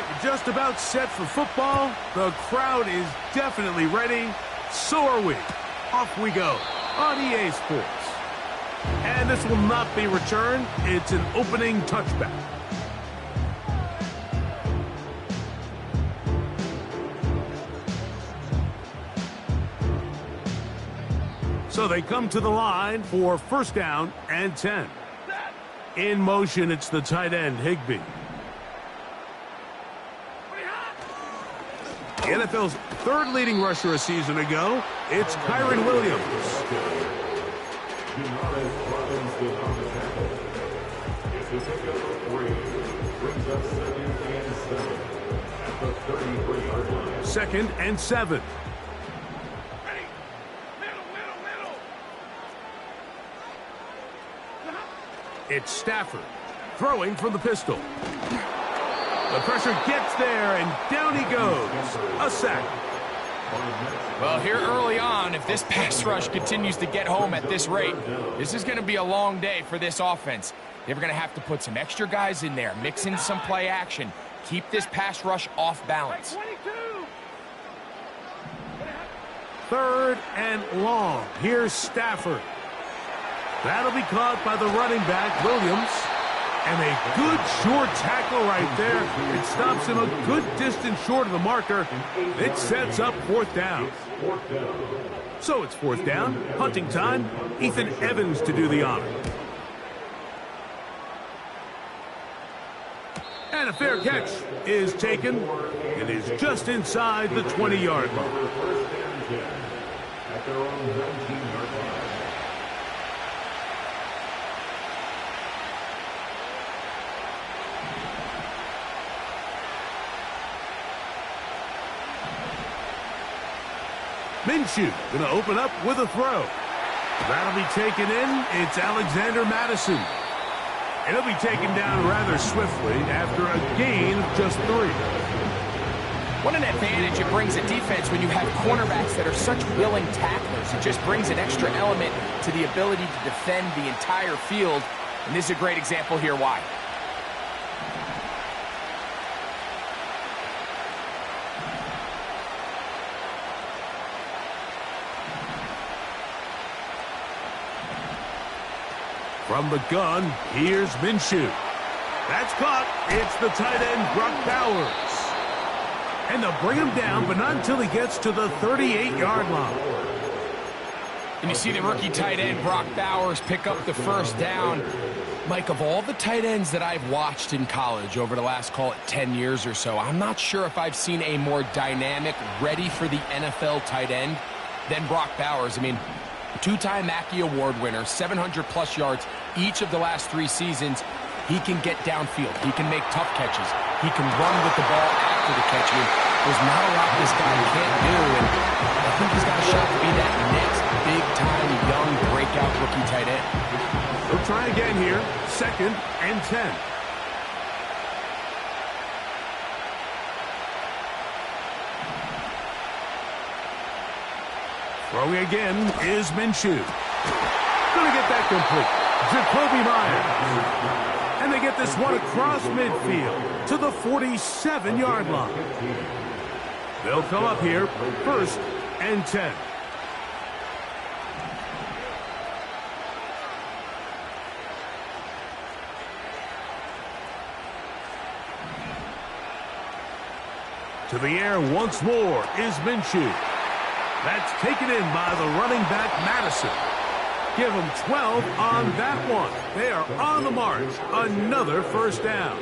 right, we're just about set for football. The crowd is definitely ready. So are we. Off we go on EA Sports. And this will not be returned. It's an opening touchback. So they come to the line for first down and 10. In motion, it's the tight end, Higbee. The NFL's third leading rusher a season ago, it's Kyron Williams. Second and 7. It's Stafford throwing from the pistol. The pressure gets there, and down he goes. A sack. Well, here early on, if this pass rush continues to get home at this rate, this is going to be a long day for this offense. They're going to have to put some extra guys in there, mix in some play action, keep this pass rush off balance. Third and long. Here's Stafford. That'll be caught by the running back, Williams. And a good short tackle right there. It stops him a good distance short of the marker. It sets up fourth down. So it's fourth down. Hunting time. Ethan Evans to do the honor. And a fair catch is taken. It is just inside the 20-yard line. At their own 19-yard line. Minshew going to open up with a throw. That'll be taken in. It's Alexander Madison. And he'll be taken down rather swiftly after a gain of just 3. What an advantage it brings a defense when you have cornerbacks that are such willing tacklers. It just brings an extra element to the ability to defend the entire field. And this is a great example here why. From the gun, here's Minshew. That's caught. It's the tight end, Brock Bowers. And they'll bring him down, but not until he gets to the 38-yard line. And you see the rookie tight end, Brock Bowers, pick up the first down. Mike, of all the tight ends that I've watched in college over the last, call it 10 years or so, I'm not sure if I've seen a more dynamic, ready for the NFL tight end than Brock Bowers. I mean, two-time Mackey Award winner, 700-plus yards each of the last 3 seasons. He can get downfield. He can make tough catches. He can run with the ball after the catch. I mean, there's not a lot this guy can't do, and I think he's got a shot to be that next big-time, young, breakout rookie tight end. We'll try again here. Second and 10. Throwing again is Minshew. Going to get that complete. Jacoby Myers. And they get this one across midfield to the 47-yard line. They'll come up here, first and 10. To the air once more is Minshew. That's taken in by the running back, Madison. Give them 12 on that one. They are on the march. Another first down.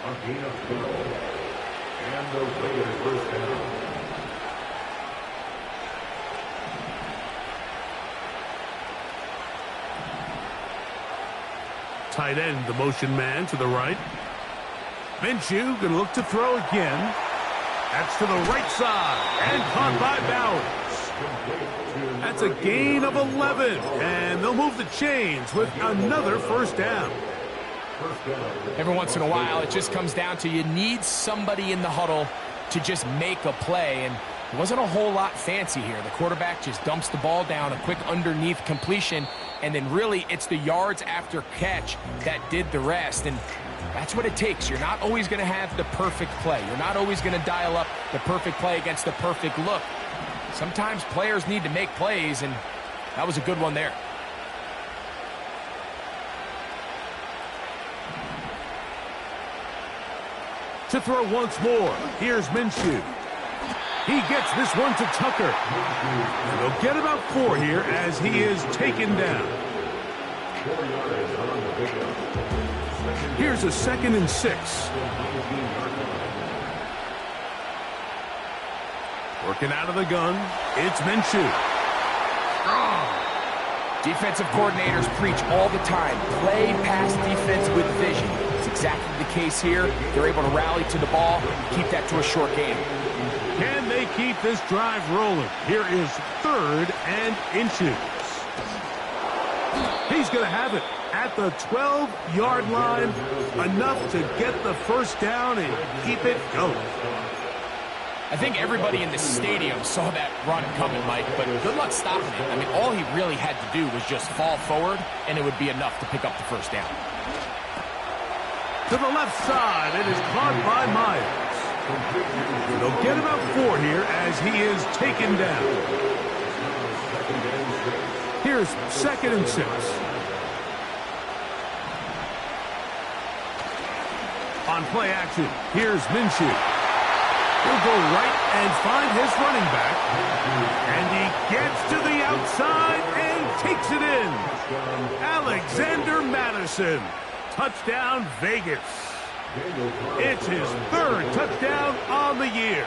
And the Raiders first down. Tight end, the motion man to the right. Minshew going to look to throw again. That's to the right side, and caught by Bowers. That's a gain of 11, and they'll move the chains with another first down. Every once in a while, it just comes down to you need somebody in the huddle to just make a play, and It wasn't a whole lot fancy here. The quarterback just dumps the ball down, a quick underneath completion, and then really it's the yards after catch that did the rest. And that's what it takes. You're not always going to have the perfect play. You're not always going to dial up the perfect play against the perfect look. Sometimes players need to make plays, and that was a good one there. To throw once more, here's Minshew. He gets this one to Tucker. And they'll get about 4 here as he is taken down. Here's a 2nd and 6. Working out of the gun, it's Minshew. Defensive coordinators preach all the time, play pass defense with vision. It's exactly the case here. They're able to rally to the ball, keep that to a short game. Can they keep this drive rolling? Here is 3rd and inches. He's going to have it at the 12-yard line, enough to get the first down and keep it going. I think everybody in the stadium saw that run coming, Mike, but good luck stopping it. I mean, all he really had to do was just fall forward, and it would be enough to pick up the first down. To the left side, it is caught by Myers. They'll get about 4 here as he is taken down. Here's 2nd and 6. On play action, here's Minshew. He'll go right and find his running back. And he gets to the outside and takes it in. Alexander Madison. Touchdown, Vegas. It's his 3rd touchdown on the year.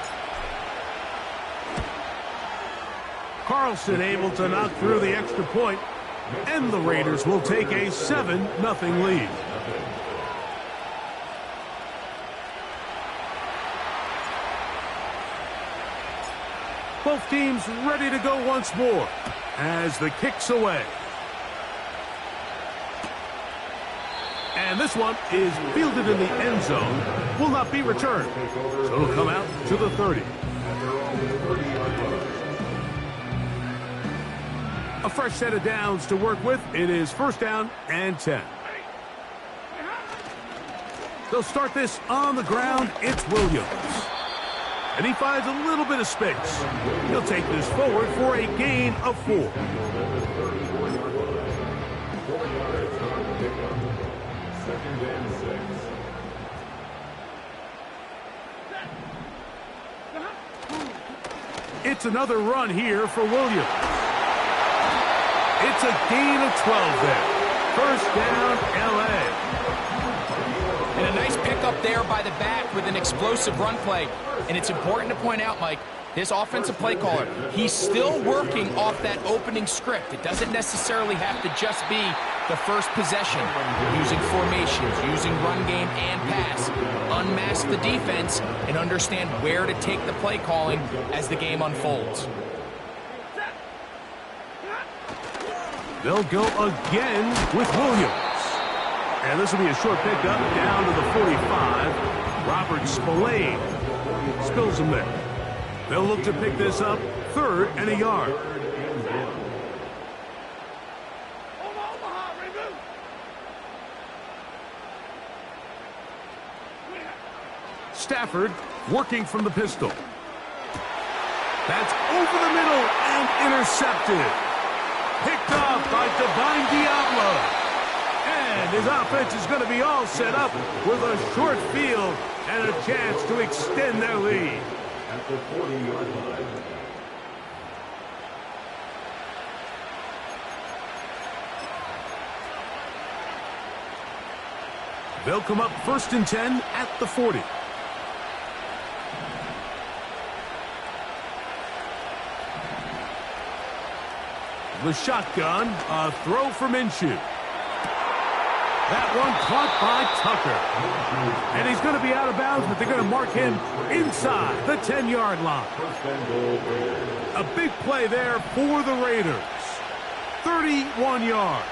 Carlson able to knock through the extra point, and the Raiders will take a 7-0 lead. Both teams ready to go once more as the kick's away. And this one is fielded in the end zone, will not be returned. So it'll come out to the 30. A fresh set of downs to work with. It is 1st down and 10. They'll start this on the ground. It's Williams. And he finds a little bit of space. He'll take this forward for a gain of 4. It's another run here for Williams. It's a gain of 12 there. 1st down, L.A. And a nice pickup there by the back with an explosive run play. And it's important to point out, Mike, this offensive play caller, he's still working off that opening script. It doesn't necessarily have to just be the first possession. Using formations, using run game and pass. Unmask the defense and understand where to take the play calling as the game unfolds. They'll go again with Williams. And this will be a short pickup down to the 45. Robert Spillane spills him there. They'll look to pick this up 3rd and a yard. Stafford working from the pistol. That's over the middle and intercepted. Picked up by Divine Diablo. And his offense is going to be all set up with a short field and a chance to extend their lead. At the 40-yard line. They'll come up 1st and 10 at the 40. The shotgun, a throw for Minshew. That one caught by Tucker. And he's going to be out of bounds, but they're going to mark him inside the 10-yard line. A big play there for the Raiders. 31 yards.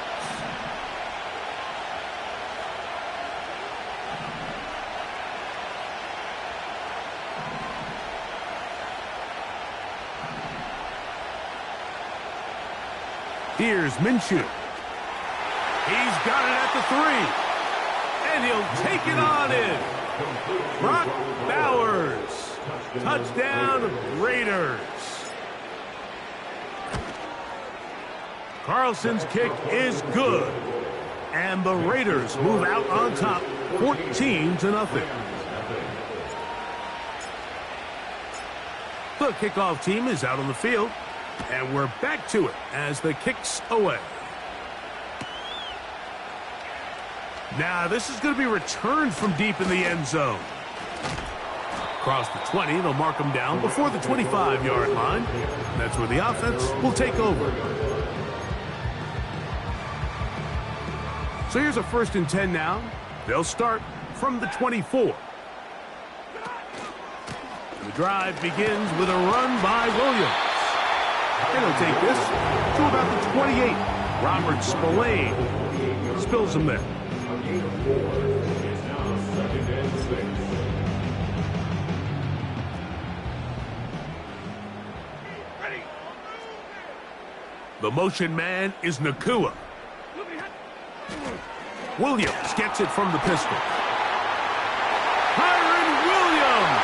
Here's Minshew. He's got it at the 3. And he'll take it on in. Brock Bowers. Touchdown, Raiders. Carlson's kick is good. And the Raiders move out on top, 14-0. The kickoff team is out on the field. And we're back to it as the kick's away. Now, this is going to be returned from deep in the end zone. Across the 20, they'll mark them down before the 25-yard line. That's where the offense will take over. So here's a 1st and 10 now. They'll start from the 24. The drive begins with a run by Williams. And he'll take this to about the 28. Robert Spillane spills him there. The motion man is Nakua. Williams gets it from the pistol. Kyron Williams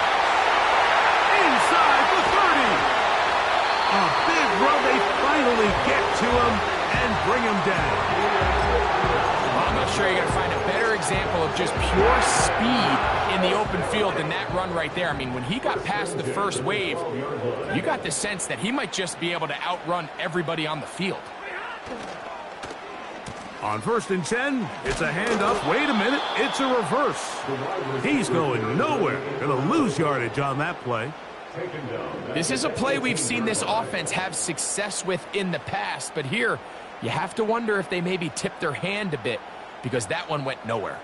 inside the 30. A big run. They finally get to him and bring him down. Well, I'm not sure you're going to find a better example of just pure speed in the open field than that run right there. I mean, when he got past the first wave, you got the sense that he might just be able to outrun everybody on the field. On 1st and 10, it's a handoff. Wait a minute, it's a reverse. He's going nowhere. Going to lose yardage on that play. This is a play we've seen this offense have success with in the past, but here you have to wonder if they maybe tipped their hand a bit because that one went nowhere.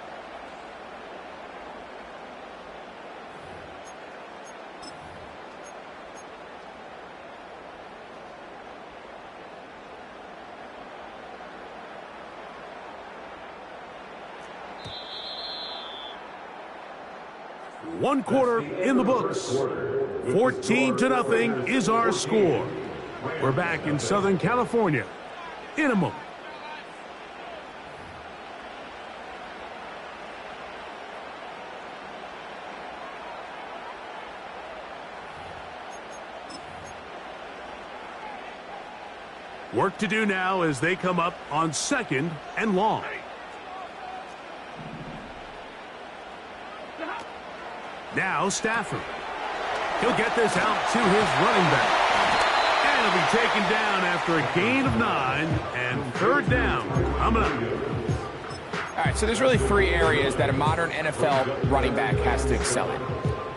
One quarter in the books. 14-0 is our score. We're back in Southern California in a moment. Work to do now as they come up on 2nd and long. Now Stafford. He'll get this out to his running back. And he'll be taken down after a gain of 9 and 3rd down. Coming up. All right, so there's really 3 areas that a modern NFL running back has to excel in.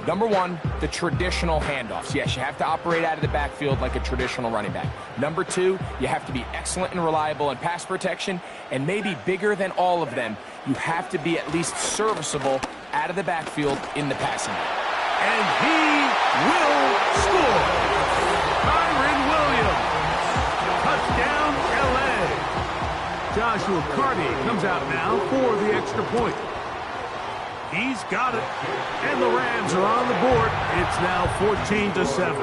Number 1, the traditional handoffs. Yes, you have to operate out of the backfield like a traditional running back. Number 2, you have to be excellent and reliable in pass protection. And maybe bigger than all of them, you have to be at least serviceable out of the backfield in the passing game. And he will score. Kyron Williams. Touchdown, L.A. Joshua Carty comes out now for the extra point. He's got it. And the Rams are on the board. It's now 14-7.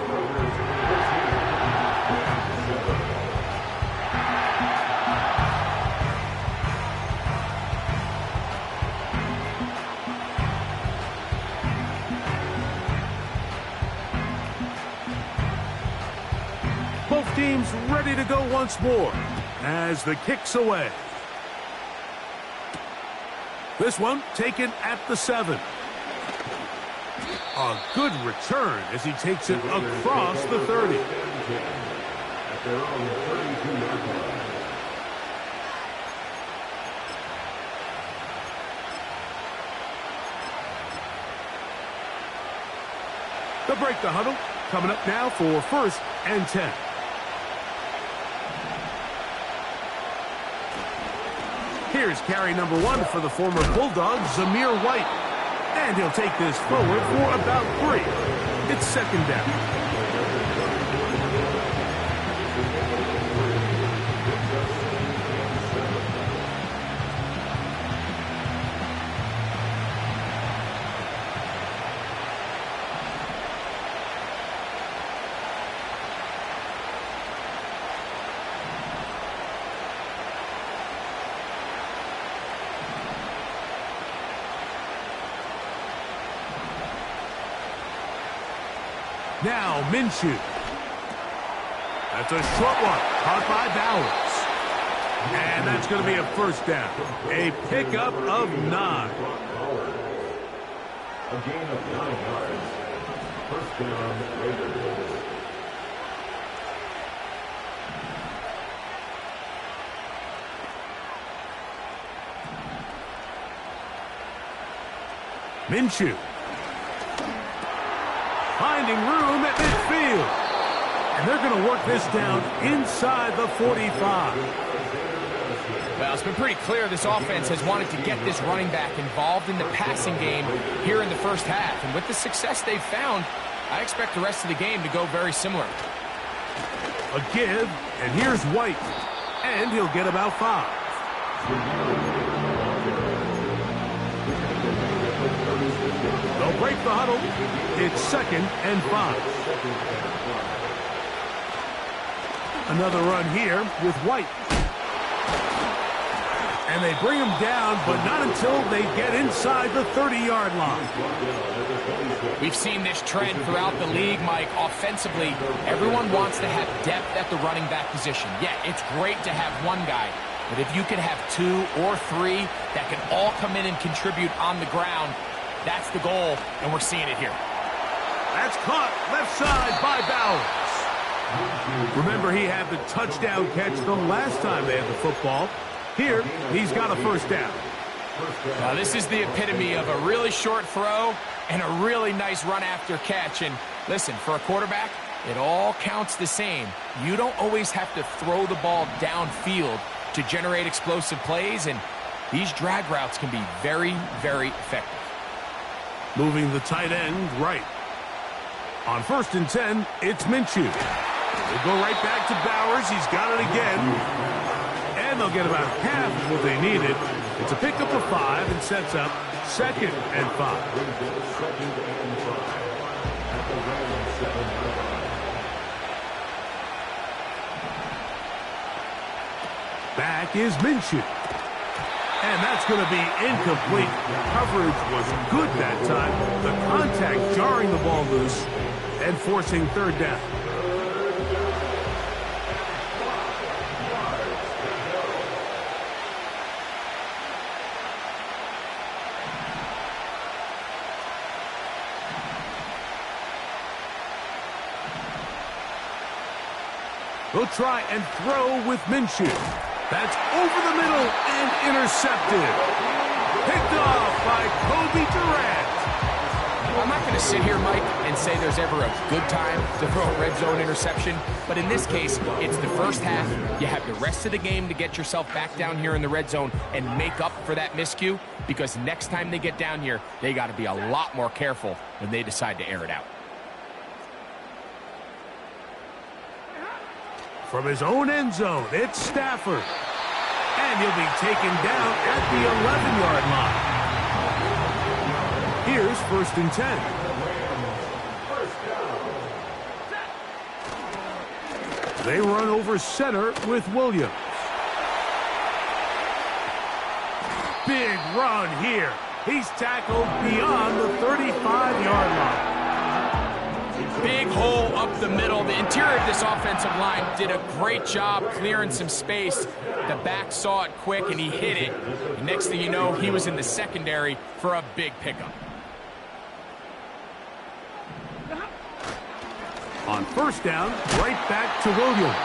Both teams ready to go once more as the kick's away. This one taken at the 7. A good return as he takes it across the 30. They'll break the huddle. Coming up now for 1st and 10. Here's carry number 1 for the former Bulldog, Zamir White. And he'll take this forward for about 3. It's 2nd down. Now Minshew. That's a short one, caught by Bowers. And that's going to be a first down. A pickup of 9. A gain of 9 yards. First down, Raiders. Minshew. Finding room at midfield. And they're going to work this down inside the 45. Well, it's been pretty clear this offense has wanted to get this running back involved in the passing game here in the first half. And with the success they've found, I expect the rest of the game to go very similar. A give, and here's White. And he'll get about 5. They'll break the huddle. It's 2nd and 5. Another run here with White. And they bring him down, but not until they get inside the 30-yard line. We've seen this trend throughout the league, Mike. Offensively, everyone wants to have depth at the running back position. Yeah, it's great to have one guy, but if you can have 2 or 3 that can all come in and contribute on the ground, that's the goal, and we're seeing it here. That's caught left side by Bowers. Remember, he had the touchdown catch the last time they had the football. Here, he's got a first down. Now, this is the epitome of a really short throw and a really nice run after catch. And listen, for a quarterback, it all counts the same. You don't always have to throw the ball downfield to generate explosive plays, and these drag routes can be very, very effective. Moving the tight end right. On 1st and 10, it's Minshew. They go right back to Bowers. He's got it again. And they'll get about half of what they needed. It's a pickup of 5 and sets up 2nd and 5. Back is Minshew. And that's going to be incomplete. Coverage was good that time. The contact jarring the ball loose and forcing 3rd down. They'll try and throw with Minshew. That's over the middle and intercepted. Picked off by Kobe Durant. I'm not going to sit here, Mike, and say there's ever a good time to throw a red zone interception, but in this case, it's the first half. You have the rest of the game to get yourself back down here in the red zone and make up for that miscue, because next time they get down here, they got to be a lot more careful when they decide to air it out. From his own end zone, it's Stafford. And he'll be taken down at the 11-yard line. Here's 1st and 10. They run over center with Williams. Big run here. He's tackled beyond the 35-yard line. Big hole up the middle. The interior of this offensive line did a great job clearing some space. The back saw it quick, and he hit it. And next thing you know, he was in the secondary for a big pickup. On 1st down, right back to Williams.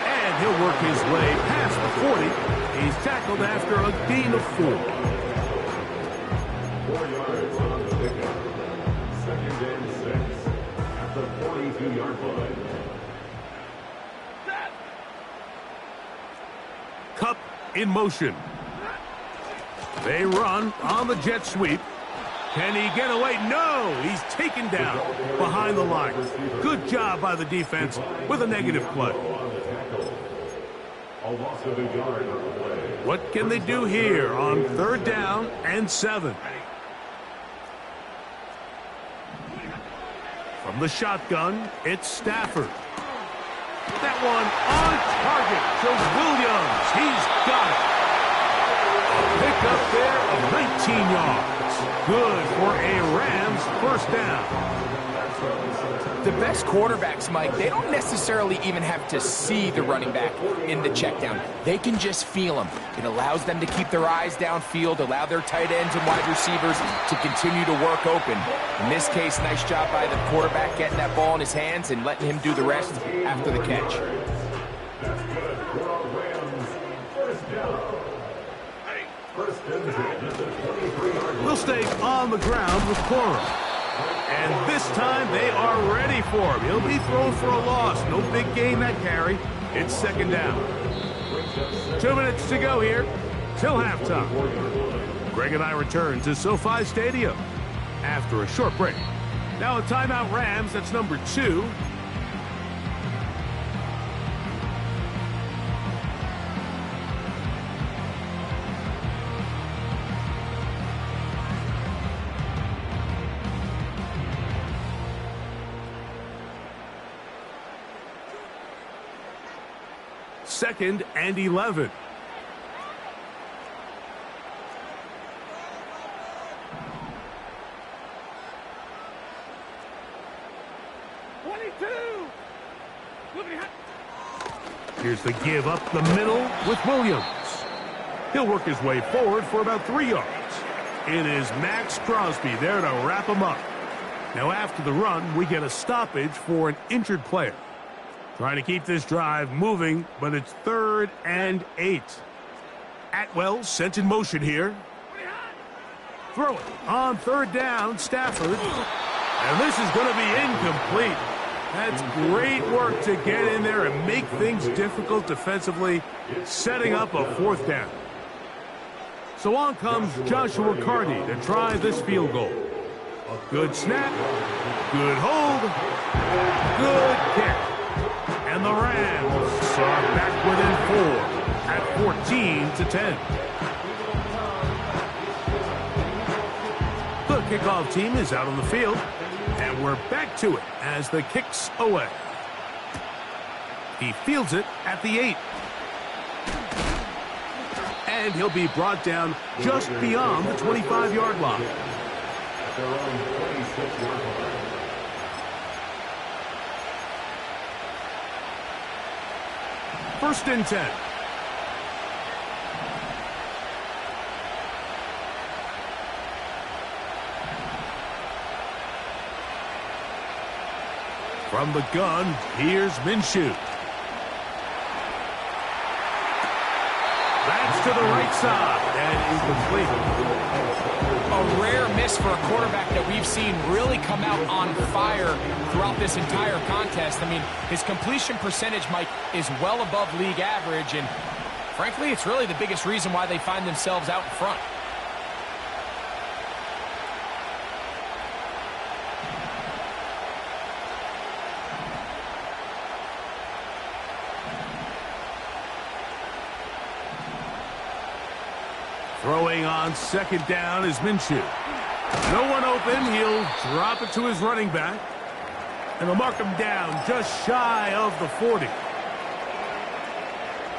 And he'll work his way past the 40. He's tackled after a gain of 4. 4 yards on the pickup. 2nd and 6. The 42-yard line. Cup in motion. They run on the jet sweep. Can he get away? No! He's taken down behind the line. Good job by the defense with a negative play. What can they do here on 3rd down and 7? From the shotgun, it's Stafford. That one on target to Williams. He's got it. Pick up there of 19 yards. Good for a Rams 1st down. The best quarterbacks, Mike, they don't necessarily even have to see the running back in the check down. They can just feel him. It allows them to keep their eyes downfield, allow their tight ends and wide receivers to continue to work open. In this case, nice job by the quarterback getting that ball in his hands and letting him do the rest after the catch. That's good for our Rams. First down. First and 10 at the 23-yard line. We'll stay on the ground with Cora. And this time they are ready for him. He'll be thrown for a loss. No big gain that carry. It's second down. 2 minutes to go here till halftime. Greg and I return to SoFi Stadium after a short break. Now a timeout Rams. That's number 2. Second and 11. Here's the give up the middle with Williams. He'll work his way forward for about 3 yards. It is Max Crosby there to wrap him up. Now after the run, we get a stoppage for an injured player. Trying to keep this drive moving, but it's 3rd and 8. Atwell sent in motion here. Throw it on 3rd down, Stafford. And this is going to be incomplete. That's great work to get in there and make things difficult defensively, setting up a 4th down. So on comes Joshua Carty to try this field goal. Good snap, good hold, good kick. And the Rams are back within 4 at 14-10. The kickoff team is out on the field, and we're back to it as the kick's away. He fields it at the 8. And he'll be brought down just beyond the 25-yard line. At their own 26-yard line. First and 10. From the gun, here's Minshew. That's to the right side and incomplete. A rare miss for a quarterback that we've seen really come out on fire throughout this entire contest. I mean, his completion percentage, Mike, is well above league average, and frankly, it's really the biggest reason why they find themselves out in front. Throwing on 2nd down is Minshew. No one open. He'll drop it to his running back. And they'll mark him down just shy of the 40.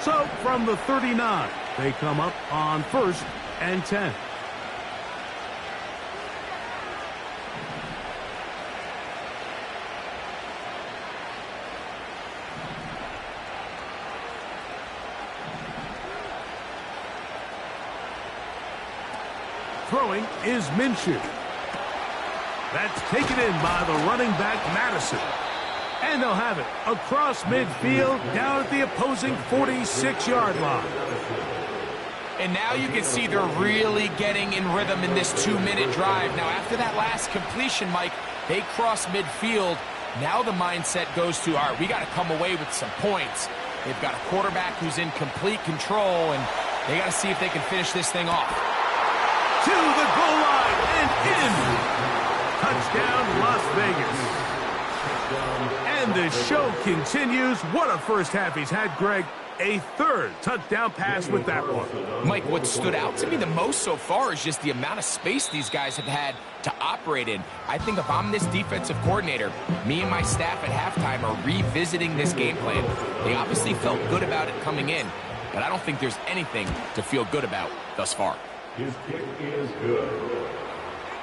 So from the 39, they come up on 1st and 10. Throwing is Minshew. That's taken in by the running back, Madison. And they'll have it across midfield down at the opposing 46-yard line. And now you can see they're really getting in rhythm in this 2-minute drive. Now, after that last completion, Mike, they cross midfield. Now the mindset goes to, all right, we got to come away with some points. They've got a quarterback who's in complete control, and they got to see if they can finish this thing off. To the goal line and in. Touchdown, Las Vegas. And the show continues. What a first half he's had, Greg. A 3rd touchdown pass with that one. Mike, what stood out to me the most so far is just the amount of space these guys have had to operate in. I think if I'm this defensive coordinator, me and my staff at halftime are revisiting this game plan. They obviously felt good about it coming in, but I don't think there's anything to feel good about thus far. His kick is good.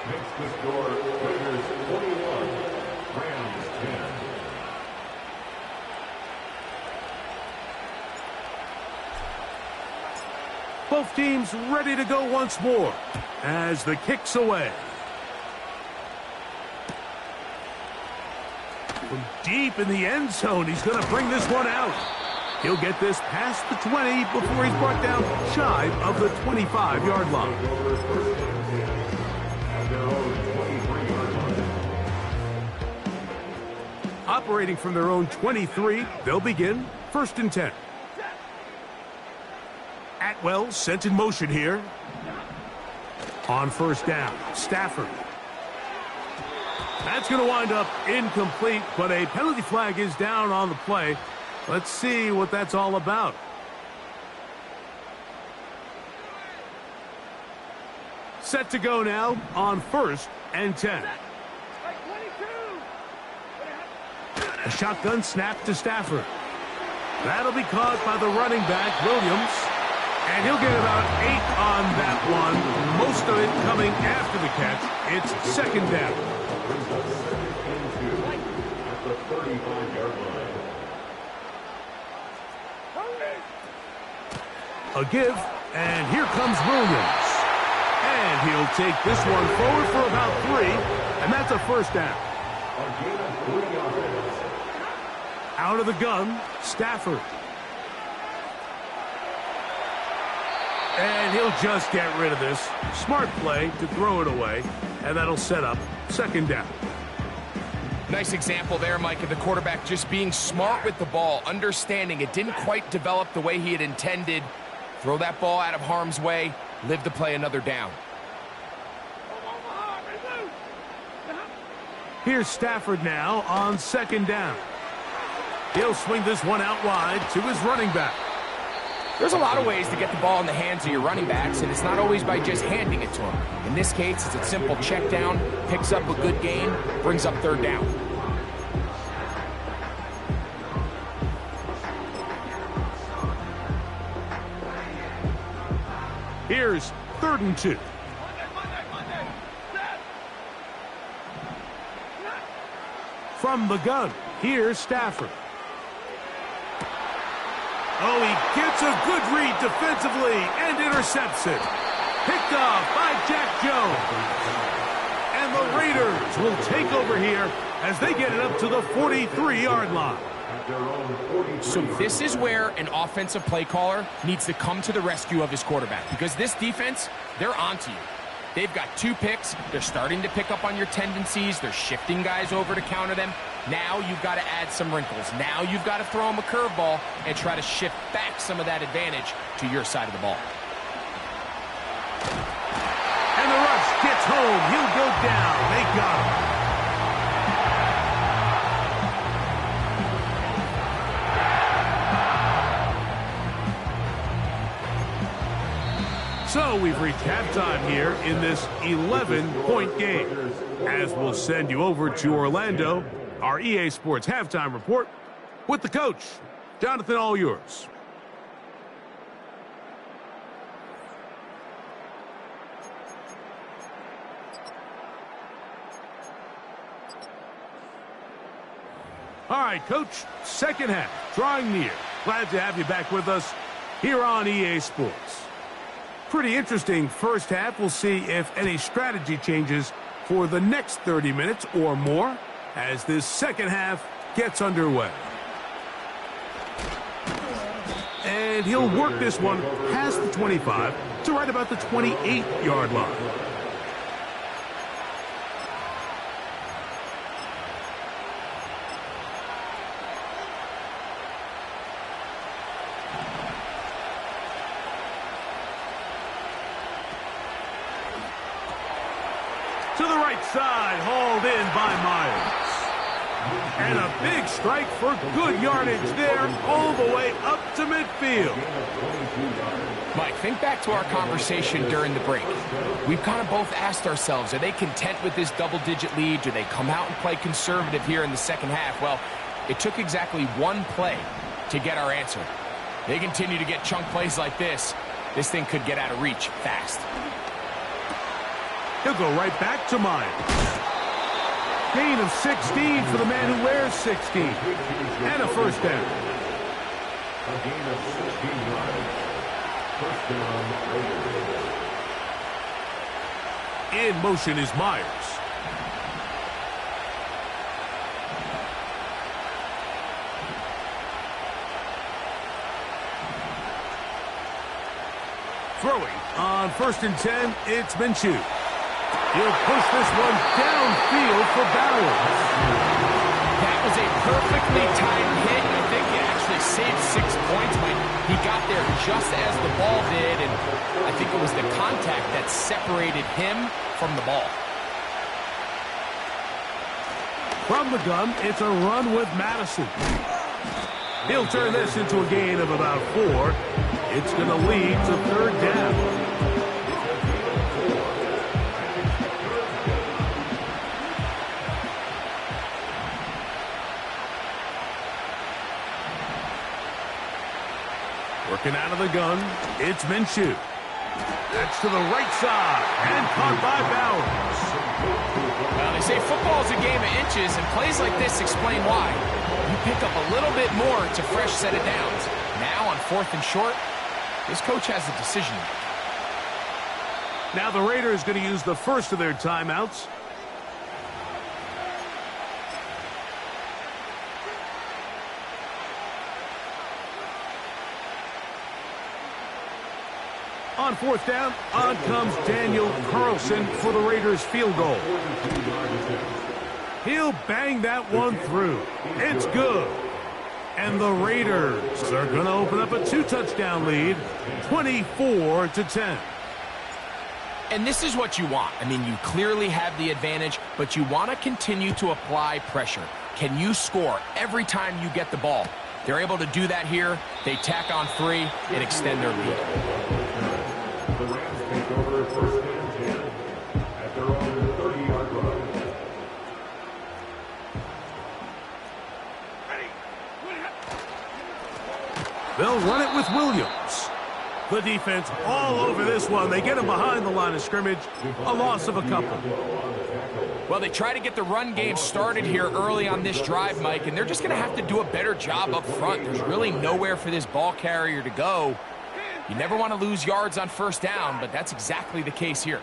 Makes the score Raiders 41, Rams 10. Both teams ready to go once more as the kick's away. From deep in the end zone, he's going to bring this one out. He'll get this past the 20 before he's brought down shy of the 25-yard line. Operating from their own 23, they'll begin 1st and 10. Atwell sent in motion here. On 1st down, Stafford. That's going to wind up incomplete, but a penalty flag is down on the play. Let's see what that's all about. Set to go now on 1st and 10. A shotgun snap to Stafford. That'll be caught by the running back, Williams. And he'll get about 8 on that one. Most of it coming after the catch. It's 2nd down. A give, and here comes Williams. And he'll take this one forward for about 3, and that's a 1st down. Out of the gun, Stafford. And he'll just get rid of this. Smart play to throw it away, and that'll set up 2nd down. Nice example there, Mike, of the quarterback just being smart with the ball, understanding it didn't quite develop the way he had intended. Throw that ball out of harm's way, live to play another down. Here's Stafford now on 2nd down. He'll swing this one out wide to his running back. There's a lot of ways to get the ball in the hands of your running backs, and it's not always by just handing it to them. In this case, it's a simple check down, picks up a good gain, brings up 3rd down. Here's 3rd and 2. From the gun, here's Stafford. Oh, he gets a good read defensively and intercepts it. Picked off by Jack Jones. And the Raiders will take over here as they get it up to the 43-yard line. So this is where an offensive play caller needs to come to the rescue of his quarterback, because this defense, they're onto you. They've got 2 picks. They're starting to pick up on your tendencies. They're shifting guys over to counter them. Now you've got to add some wrinkles. Now you've got to throw them a curveball and try to shift back some of that advantage to your side of the ball. And the rush gets home. He'll go down. They got him. So we've reached halftime here in this 11-point game. As we'll send you over to Orlando, our EA Sports halftime report with the coach. Jonathan, all yours. All right, Coach, 2nd half, drawing near. Glad to have you back with us here on EA Sports. Pretty interesting first half. We'll see if any strategy changes for the next 30 minutes or more as this 2nd half gets underway. And he'll work this one past the 25 to right about the 28-yard line. To the right side, hauled in by Myers. And a big strike for good yardage there, all the way up to midfield. Mike, think back to our conversation during the break. We've kind of both asked ourselves, are they content with this double-digit lead? Do they come out and play conservative here in the 2nd half? Well, it took exactly 1 play to get our answer. They continue to get chunk plays like this. This thing could get out of reach fast. He'll go right back to Myers. Gain of 16 for the man who wears 16. And a 1st down. First down, Raiders. In motion is Myers. Throwing on 1st and 10, it's Minshew. He'll push this one downfield for Bowers. That was a perfectly timed hit. I think it actually saved 6 points, but he got there just as the ball did, and I think it was the contact that separated him from the ball. From the gun, it's a run with Madison. He'll turn this into a gain of about 4. It's going to lead to 3rd down. Working out of the gun, it's Minshew. That's to the right side, and caught by Bowers. Well, they say football's a game of inches, and plays like this explain why. You pick up a little bit more, it's a fresh set of downs. Now on 4th and short, this coach has a decision to make. Now the Raiders going to use the first of their timeouts. On 4th down, on comes Daniel Carlson for the Raiders field goal. He'll bang that one through. It's good. And the Raiders are going to open up a 2-touchdown lead, 24-10. And this is what you want. I mean, you clearly have the advantage, but you want to continue to apply pressure. Can you score every time you get the ball? They're able to do that here. They tack on 3 and extend their lead. The Rams take over 1st and 10 at their own 30-yard line. They'll run it with Williams. The defense all over this one. They get him behind the line of scrimmage. A loss of a couple. Well, they try to get the run game started here early on this drive, Mike, and they're just going to have to do a better job up front. There's really nowhere for this ball carrier to go. You never want to lose yards on 1st down, but that's exactly the case here.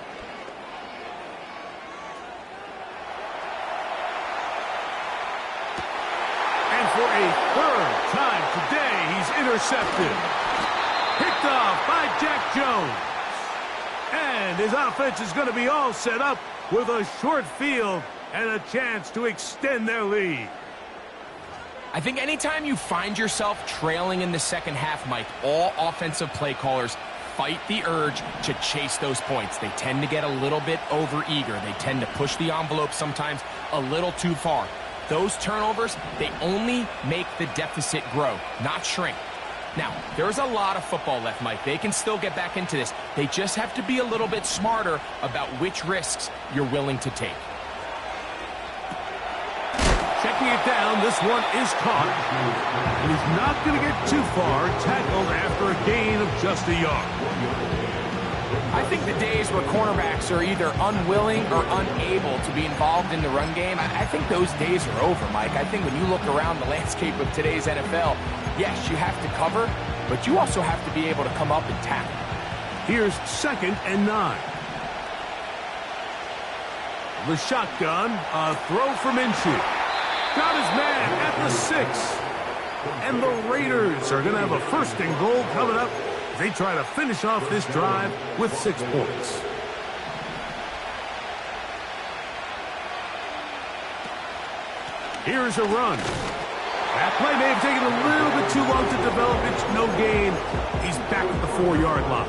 And for a 3rd time today, he's intercepted. Picked off by Jack Jones. And his offense is going to be all set up with a short field and a chance to extend their lead. I think anytime you find yourself trailing in the second half, Mike, all offensive play callers fight the urge to chase those points. They tend to get a little bit overeager. They tend to push the envelope sometimes a little too far. Those turnovers, they only make the deficit grow, not shrink. Now, there's a lot of football left, Mike. They can still get back into this. They just have to be a little bit smarter about which risks you're willing to take. Checking it down, this one is caught. And he's not going to get too far, tackled after a gain of just a yard. I think the days where cornerbacks are either unwilling or unable to be involved in the run game, I think those days are over, Mike. I think when you look around the landscape of today's NFL, yes, you have to cover, but you also have to be able to come up and tackle. Here's 2nd and 9. The shotgun, a throw for Minshew. Got his man at the 6. And the Raiders are going to have a 1st and goal coming up. They try to finish off this drive with 6 points. Here's a run. That play may have taken a little bit too long to develop. It's no gain. He's back at the 4-yard line.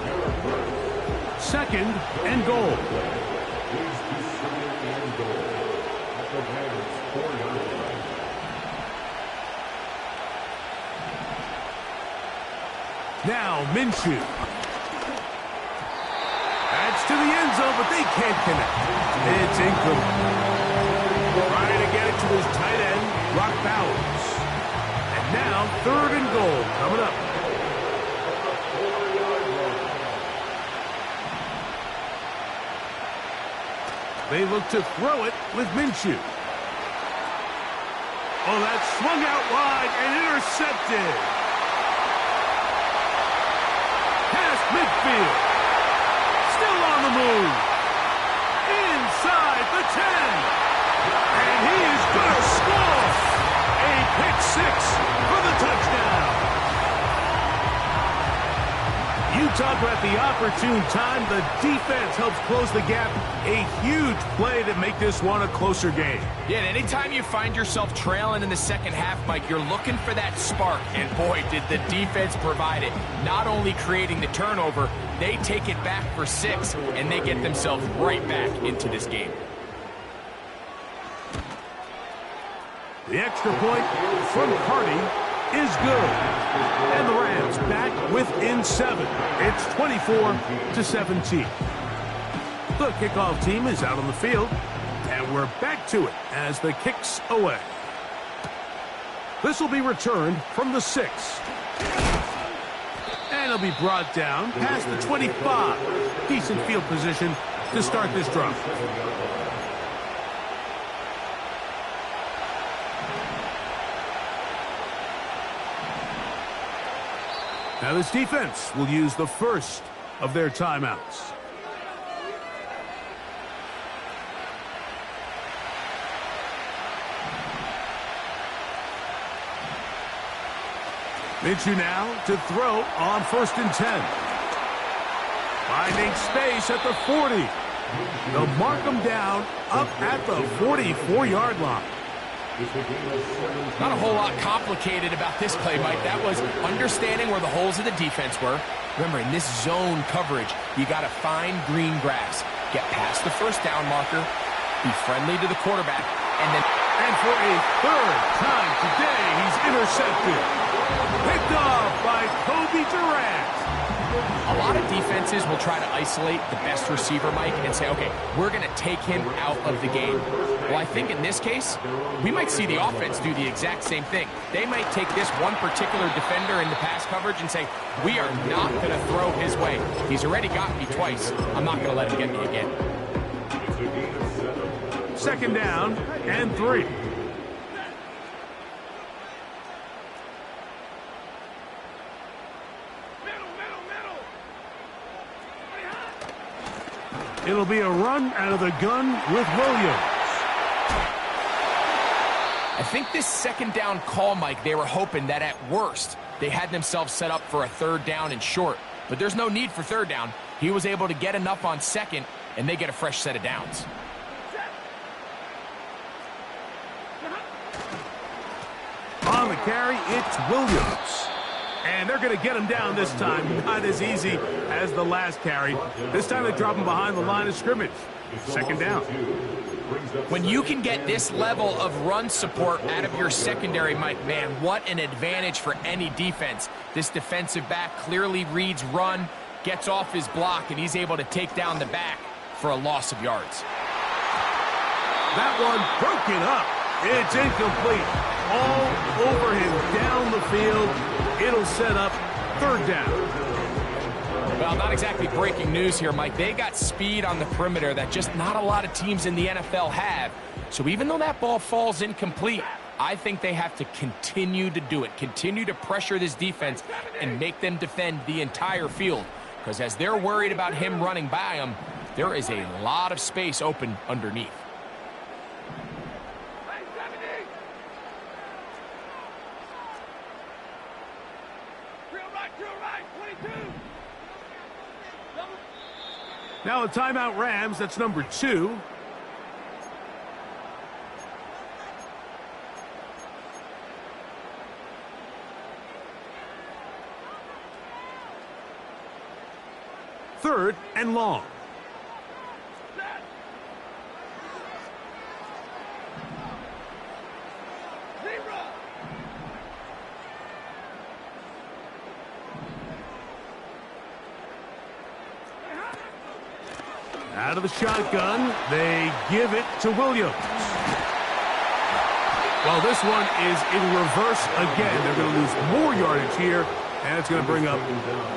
2nd and goal. Now Minshew. That's to the end zone, but they can't connect. It's incomplete. Trying to get it to his tight end, Brock Bowers. And now 3rd and goal coming up. They look to throw it with Minshew. Oh, that's swung out wide and intercepted. Pass field. Still on the move. Inside the 10. And he is going to score. A pick six for the touchdown. You talk about the opportune time. The defense helps close the gap. A huge play to make this one a closer game. Yeah, and anytime you find yourself trailing in the second half, Mike, you're looking for that spark. And boy, did the defense provide it. Not only creating the turnover, they take it back for 6, and they get themselves right back into this game. The extra point from Hardy is good. And the Rams back within 7. It's 24-17. The kickoff team is out on the field, and we're back to it as the kick's away. This will be returned from the 6. And it'll be brought down past the 25. Decent field position to start this drive. Now this defense will use the first of their timeouts. Minshew now to throw on 1st and 10. Finding space at the 40. They'll mark him down up at the 44-yard line. Not a whole lot complicated about this play, Mike. That was understanding where the holes of the defense were. Remember, in this zone coverage, you got to find green grass. Get past the first down marker, be friendly to the quarterback, and then... And for a 3rd time today, he's intercepted. Picked off by Kobe Durant. A lot of defenses will try to isolate the best receiver, Mike, and say, okay, we're going to take him out of the game. Well, I think in this case, we might see the offense do the exact same thing. They might take this one particular defender in the pass coverage and say, we are not going to throw his way. He's already gotten me twice. I'm not going to let him get me again. 2nd down and 3. It'll be a run out of the gun with Williams. I think this 2nd down call, Mike, they were hoping that at worst they had themselves set up for a 3rd down and short. But there's no need for 3rd down. He was able to get enough on 2nd, and they get a fresh set of downs. On the carry, it's Williams. And they're going to get him down this time. Not as easy as the last carry. This time they drop him behind the line of scrimmage. 2nd down. When you can get this level of run support out of your secondary, Mike, man, what an advantage for any defense. This defensive back clearly reads run, gets off his block, and he's able to take down the back for a loss of yards. That one broken up. It's incomplete. All over him down the field. It'll set up 3rd down. Well, not exactly breaking news here, Mike. They got speed on the perimeter that just not a lot of teams in the NFL have. So even though that ball falls incomplete, I think they have to continue to do it. Continue to pressure this defense and make them defend the entire field. Because as they're worried about him running by them, there is a lot of space open underneath. Now a timeout Rams, that's number 2. Third and long. Out of the shotgun, they give it to Williams. Well, this one is in reverse again. They're going to lose more yardage here, and it's going to bring up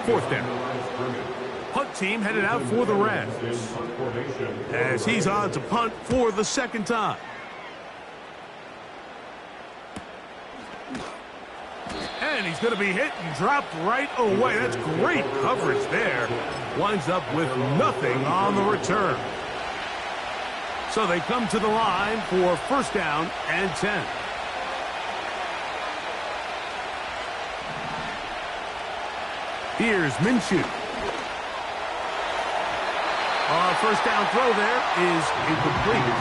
4th down. Punt team headed out for the Rams as he's on to punt for the 2nd time. And And he's going to be hit and dropped right away. That's great coverage there. Winds up with nothing on the return. So they come to the line for first down and 10. Here's Minshew. First down throw there is incomplete.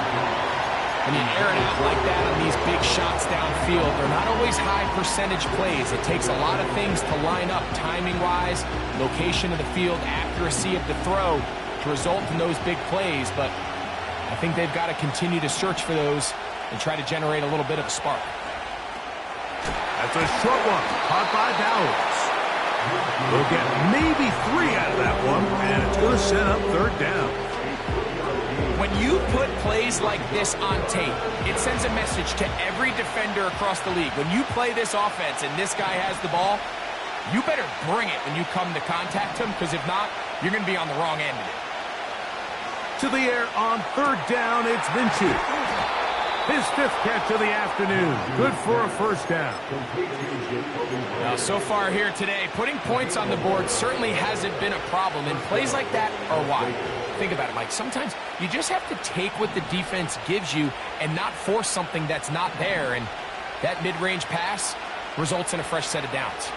When you air it out like that on these big shots downfield, they're not always high percentage plays. It takes a lot of things to line up timing-wise, location of the field, accuracy of the throw to result in those big plays. But I think they've got to continue to search for those and try to generate a little bit of a spark. That's a short one, caught by Bowers. We'll get maybe 3 out of that one, and it's going to set up third down. When you put plays like this on tape, it sends a message to every defender across the league. When you play this offense and this guy has the ball, you better bring it when you come to contact him, because if not, you're going to be on the wrong end of it. To the air on third down, it's Minshew. His 5th catch of the afternoon. Good for a first down. Now, so far here today, putting points on the board certainly hasn't been a problem, and plays like that are why. Think about it, Mike. Sometimes you just have to take what the defense gives you and not force something that's not there, and that mid-range pass results in a fresh set of downs.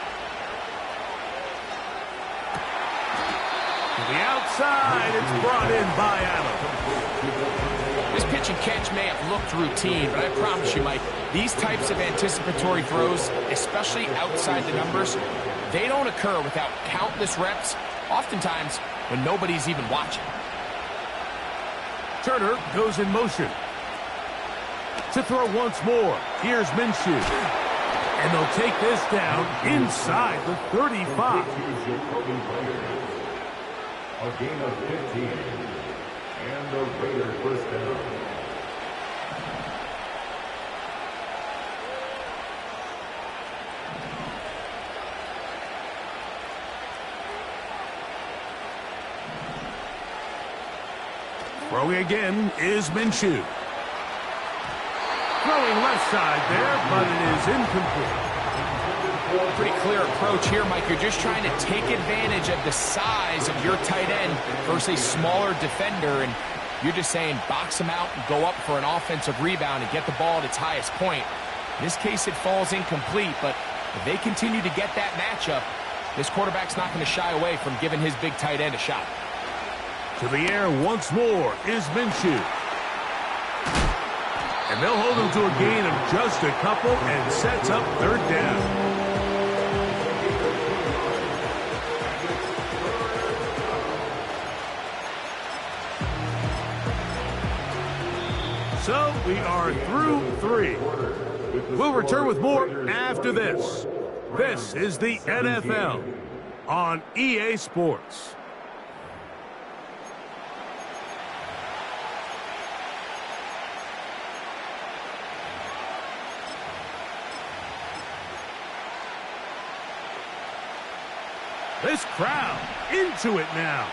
To the outside, it's brought in by Adams. This pitch and catch may have looked routine, but I promise you, Mike, these types of anticipatory throws, especially outside the numbers, they don't occur without countless reps, oftentimes when nobody's even watching. Turner goes in motion. To throw once more, here's Minshew. And they'll take this down inside the 35. A gain of 15. And the Raiders first down. Throwing again is Minshew. Throwing left side there, but it is incomplete. Pretty clear approach here, Mike. You're just trying to take advantage of the size of your tight end versus a smaller defender, and you're just saying box him out and go up for an offensive rebound and get the ball at its highest point. In this case, it falls incomplete, but if they continue to get that matchup, this quarterback's not going to shy away from giving his big tight end a shot. To the air once more is Minshew. And they'll hold him to a gain of just a couple and sets up third down. So we are through 3. We'll return with more after this. This is the NFL on EA Sports. This crowd into it now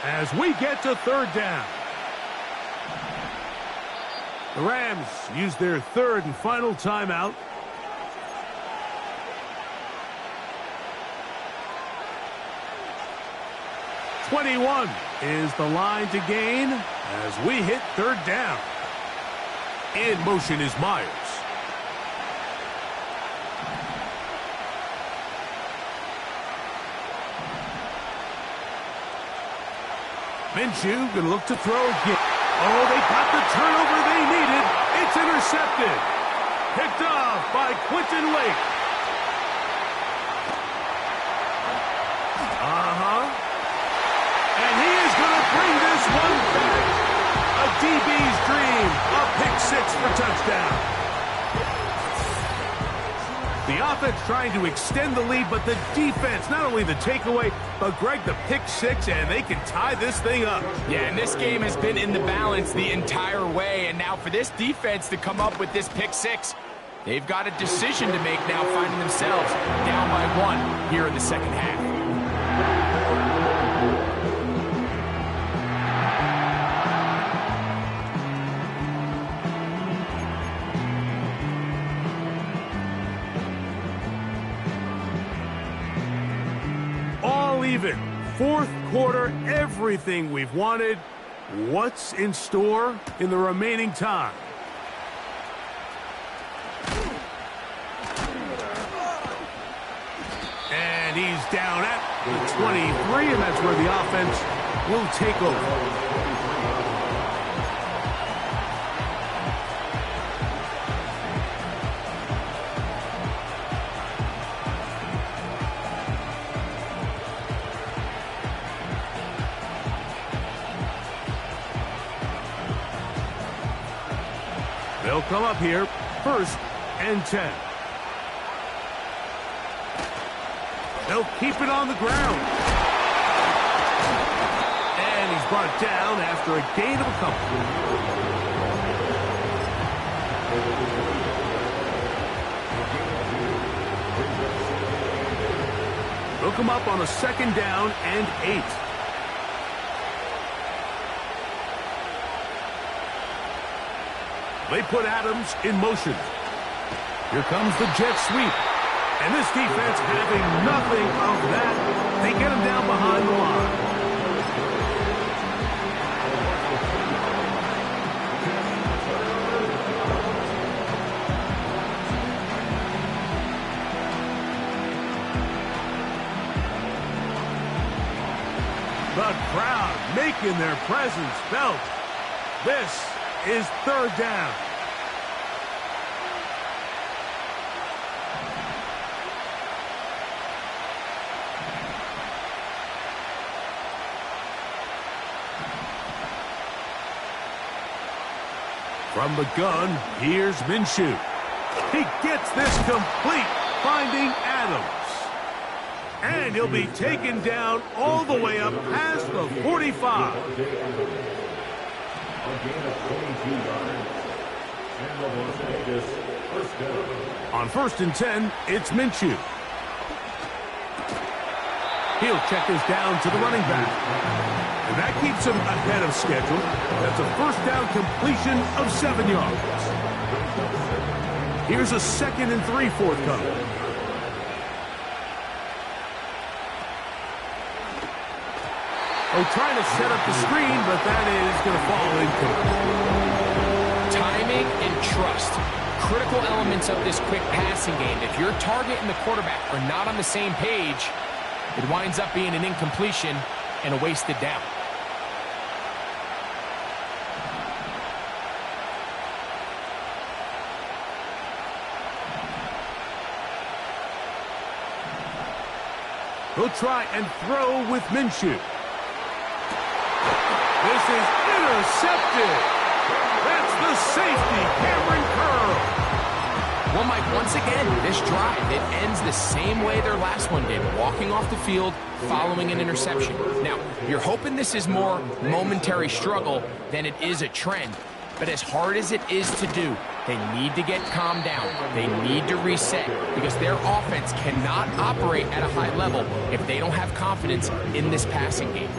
as we get to third down. The Rams use their third and final timeout. .21 is the line to gain as we hit third down. In motion is Myers. Minshew going to look to throw again. Oh, they got the turnover they needed. It's intercepted. Picked off by Quentin Lake. And he is going to bring this one back. A DB's dream. A pick 6 for touchdown. The offense trying to extend the lead, but the defense, not only the takeaway, but Greg, the pick 6, and they can tie this thing up. Yeah, and this game has been in the balance the entire way, and now for this defense to come up with this pick 6, they've got a decision to make now, finding themselves down by 1 here in the second half. believe it. Fourth quarter, everything we've wanted. What's in store in the remaining time? And he's down at the 23, and that's where the offense will take over. They'll come up here, 1st and 10. They'll keep it on the ground. And he's brought down after a gain of a couple. They'll come up on a 2nd down and 8. They put Adams in motion. Here comes the jet sweep. And this defense having nothing of that. They get him down behind the line. The crowd making their presence felt. This is 3rd down. From the gun, here's Minshew. He gets this complete, finding Adams. And he'll be taken down all the way up past the 45. A gain of 22 yards. And the Las Vegas first down. On 1st and 10, it's Minshew. He'll check this down to the running back. And that keeps him ahead of schedule. That's a 1st down completion of 7 yards. Here's a 2nd and 3 forthcoming. Oh, trying to set up the screen, but that is going to fall incomplete. Timing and trust. Critical elements of this quick passing game. If your target and the quarterback are not on the same page, it winds up being an incompletion and a wasted down. He'll try and throw with Minshew. This is intercepted. That's the safety, Cameron Curl. Well, Mike, once again, this drive, it ends the same way their last one did, walking off the field following an interception. Now, you're hoping this is more momentary struggle than it is a trend. But as hard as it is to do, they need to get calmed down. They need to reset because their offense cannot operate at a high level if they don't have confidence in this passing game.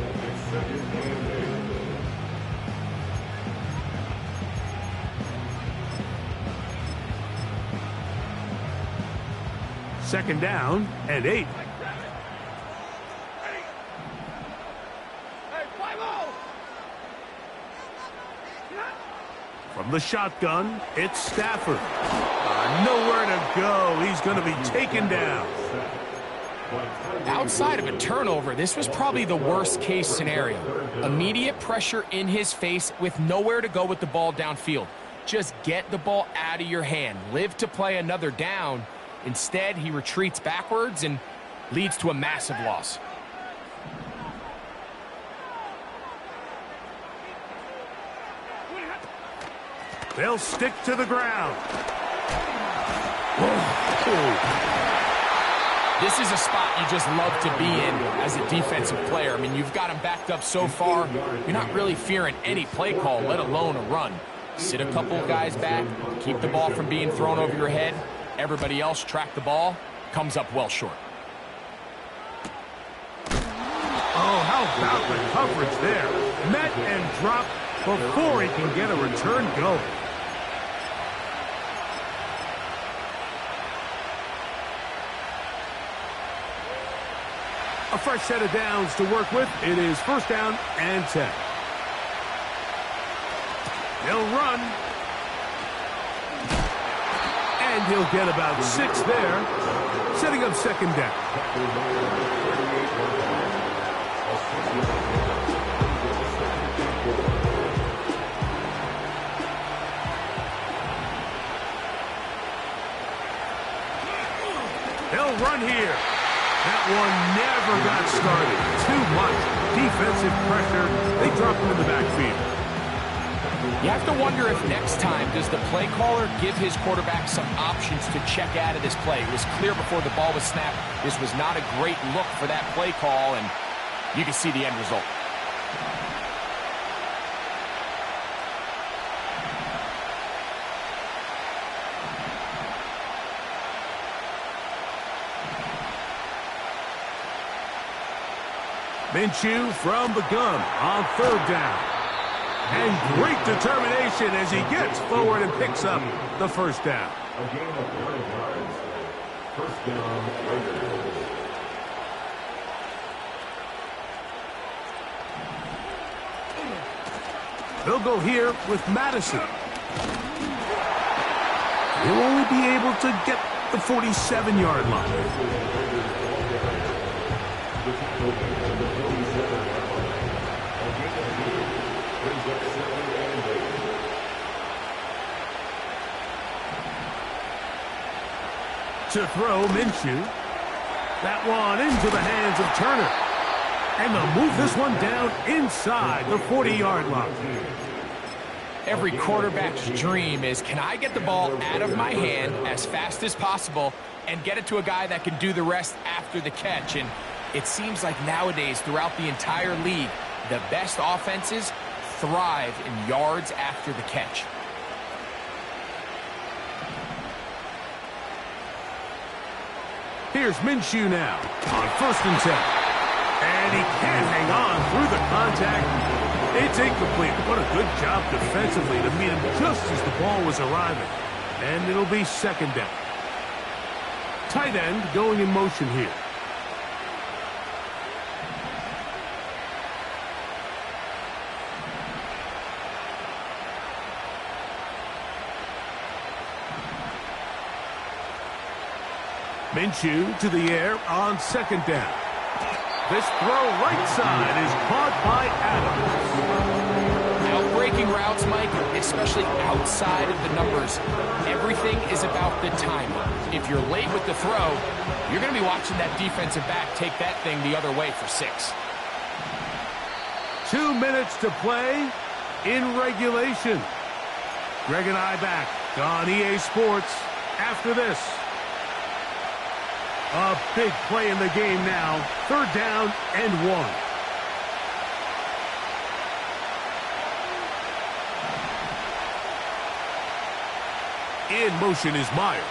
Second down and 8. From the shotgun, it's Stafford. Nowhere to go. He's going to be taken down. Outside of a turnover, this was probably the worst-case scenario. Immediate pressure in his face with nowhere to go with the ball downfield. Just get the ball out of your hand. Live to play another down. Instead, he retreats backwards and leads to a massive loss. They'll stick to the ground. This is a spot you just love to be in as a defensive player. I mean, you've got him backed up so far, you're not really fearing any play call, let alone a run. Sit a couple of guys back, keep the ball from being thrown over your head. Everybody else track the ball, comes up well short. Oh, how about the coverage there? Met and dropped before he can get a return going. A fresh set of downs to work with. It is first down and 10. He'll run. And he'll get about 6 there, setting up second down. He'll run here. That one never got started. Too much defensive pressure. They dropped him in the backfield. You have to wonder if next time does the play caller give his quarterback some options to check out of this play. It was clear before the ball was snapped this was not a great look for that play call, and you can see the end result. Minshew from the gun on third down. And great determination as he gets forward and picks up the first down. A game of 9 yards. First down, Raiders. They'll go here with Madison. He'll only be able to get the 47-yard line. To throw, Minshew. That one into the hands of Turner. And they'll move this one down inside the 40-yard line. Every quarterback's dream is, can I get the ball out of my hand as fast as possible and get it to a guy that can do the rest after the catch? And it seems like nowadays, throughout the entire league, the best offenses thrive in yards after the catch. Here's Minshew now on first and 10. And he can't hang on through the contact. It's incomplete. What a good job defensively to meet him just as the ball was arriving. And it'll be second down. Tight end going in motion here. Minshew to the air on second down. This throw right side is caught by Adams. Out-breaking routes, Mike, especially outside of the numbers, everything is about the timing. If you're late with the throw, you're going to be watching that defensive back take that thing the other way for 6. 2 minutes to play in regulation. Greg and I back on EA Sports after this. A big play in the game now. Third down and 1. In motion is Myers.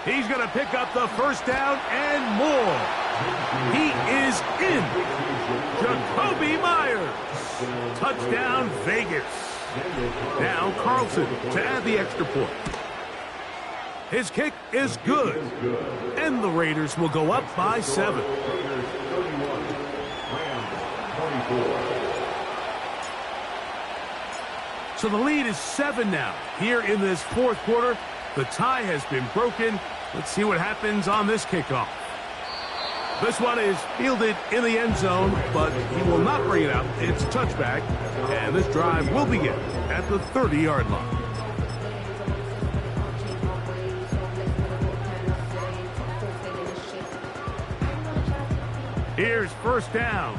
He's going to pick up the first down and more. He is in. Jacoby Myers. Touchdown, Vegas. Now Carlson to add the extra point. His kick is good. And the Raiders will go up by 7. So the lead is 7 now. Here in this fourth quarter, the tie has been broken. Let's see what happens on this kickoff. This one is fielded in the end zone, but he will not bring it out. It's a touchback, and this drive will begin at the 30-yard line. Here's first down.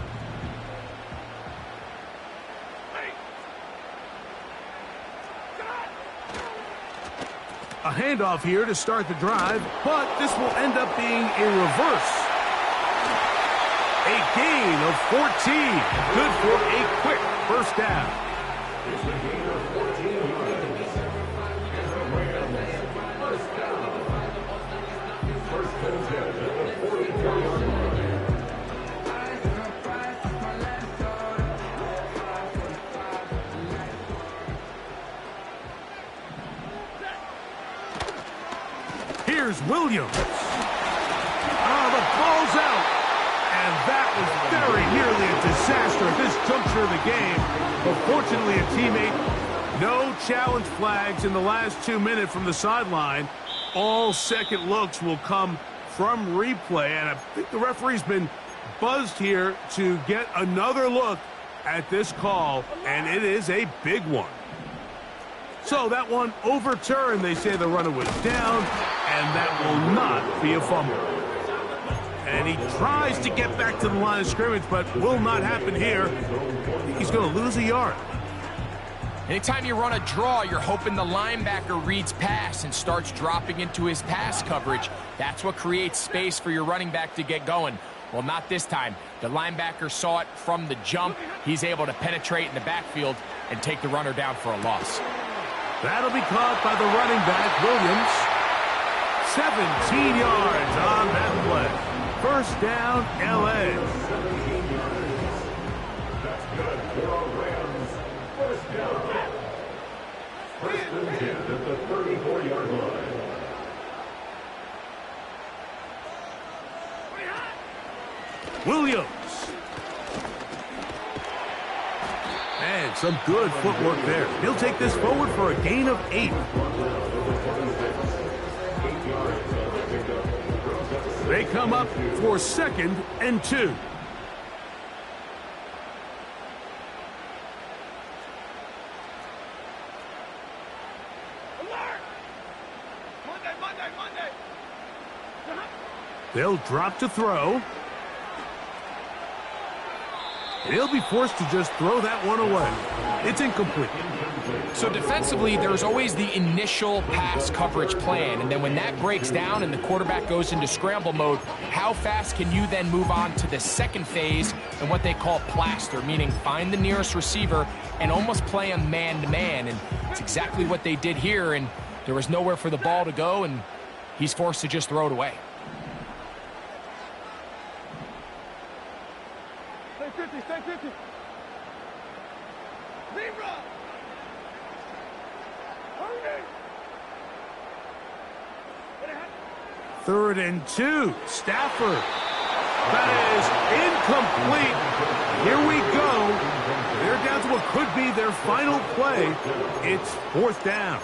A handoff here to start the drive, but this will end up being a reverse. A gain of 14. Good for a quick first down. It's a gain of 14 yards. First down. First and 10 at the 40-yard line. Here's Williams. The ball's out. And that was very nearly a disaster at this juncture of the game. But fortunately, a teammate, no challenge flags in the last 2 minutes from the sideline. All second looks will come from replay. And I think the referee's been buzzed here to get another look at this call. And it is a big one. So that one overturned. They say the runner was down. And that will not be a fumble. And he tries to get back to the line of scrimmage, but will not happen here. He's going to lose a yard. Anytime you run a draw, you're hoping the linebacker reads pass and starts dropping into his pass coverage. That's what creates space for your running back to get going. Well, not this time. The linebacker saw it from the jump. He's able to penetrate in the backfield and take the runner down for a loss. That'll be caught by the running back, Williams. 17 yards on that play. First down, L.A. 17 yards. That's good for our Rams. First down. First and 10 at the 34-yard line. Williams. And some good footwork there. He'll take this forward for a gain of 8. They come up for 2nd and 2. They'll drop to throw. And he'll be forced to just throw that one away. It's incomplete. So defensively, there's always the initial pass coverage plan, and then when that breaks down and the quarterback goes into scramble mode, how fast can you then move on to the second phase and what they call plaster, meaning find the nearest receiver and almost play him man-to-man, and it's exactly what they did here, and there was nowhere for the ball to go, and he's forced to just throw it away. Stay 50. Libra! Third and 2. Stafford. That is incomplete. Here we go. They're down to what could be their final play. It's 4th down.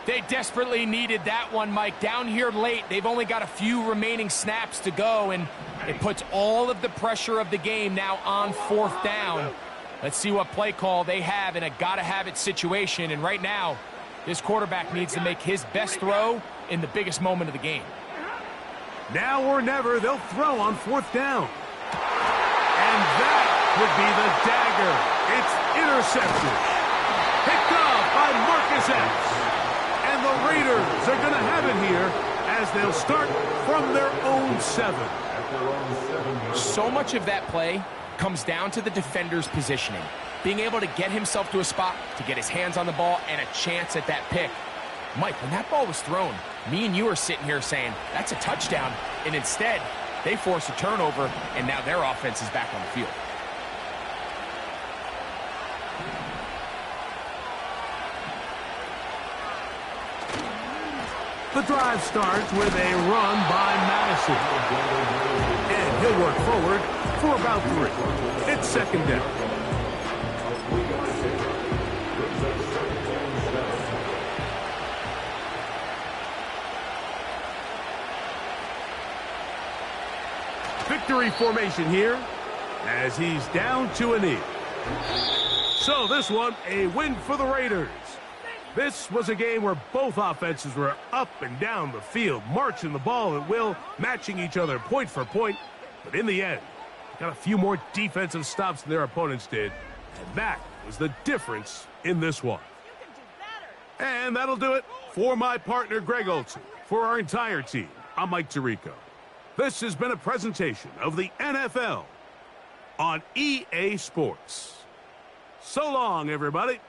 They desperately needed that one, Mike. Down here late, they've only got a few remaining snaps to go, and it puts all of the pressure of the game now on 4th down. Let's see what play call they have in a gotta-have-it situation, and right now, this quarterback needs to make his best throw in the biggest moment of the game. Now or never, they'll throw on 4th down. And that would be the dagger. It's intercepted. Picked up by Marcus Epps. And the Raiders are going to have it here as they'll start from their own 7. So much of that play comes down to the defender's positioning. Being able to get himself to a spot, to get his hands on the ball, and a chance at that pick. Mike, when that ball was thrown, me and you are sitting here saying, that's a touchdown. And instead, they force a turnover, and now their offense is back on the field. The drive starts with a run by Madison. And he'll work forward for about 3. It's 2nd down. Victory formation here as he's down to a knee. So this one, a win for the Raiders. This was a game where both offenses were up and down the field, marching the ball at will, matching each other point for point. But in the end, got a few more defensive stops than their opponents did. And that was the difference in this one. And that'll do it for my partner, Greg Olson. For our entire team, I'm Mike Tirico. This has been a presentation of the NFL on EA Sports. So long, everybody.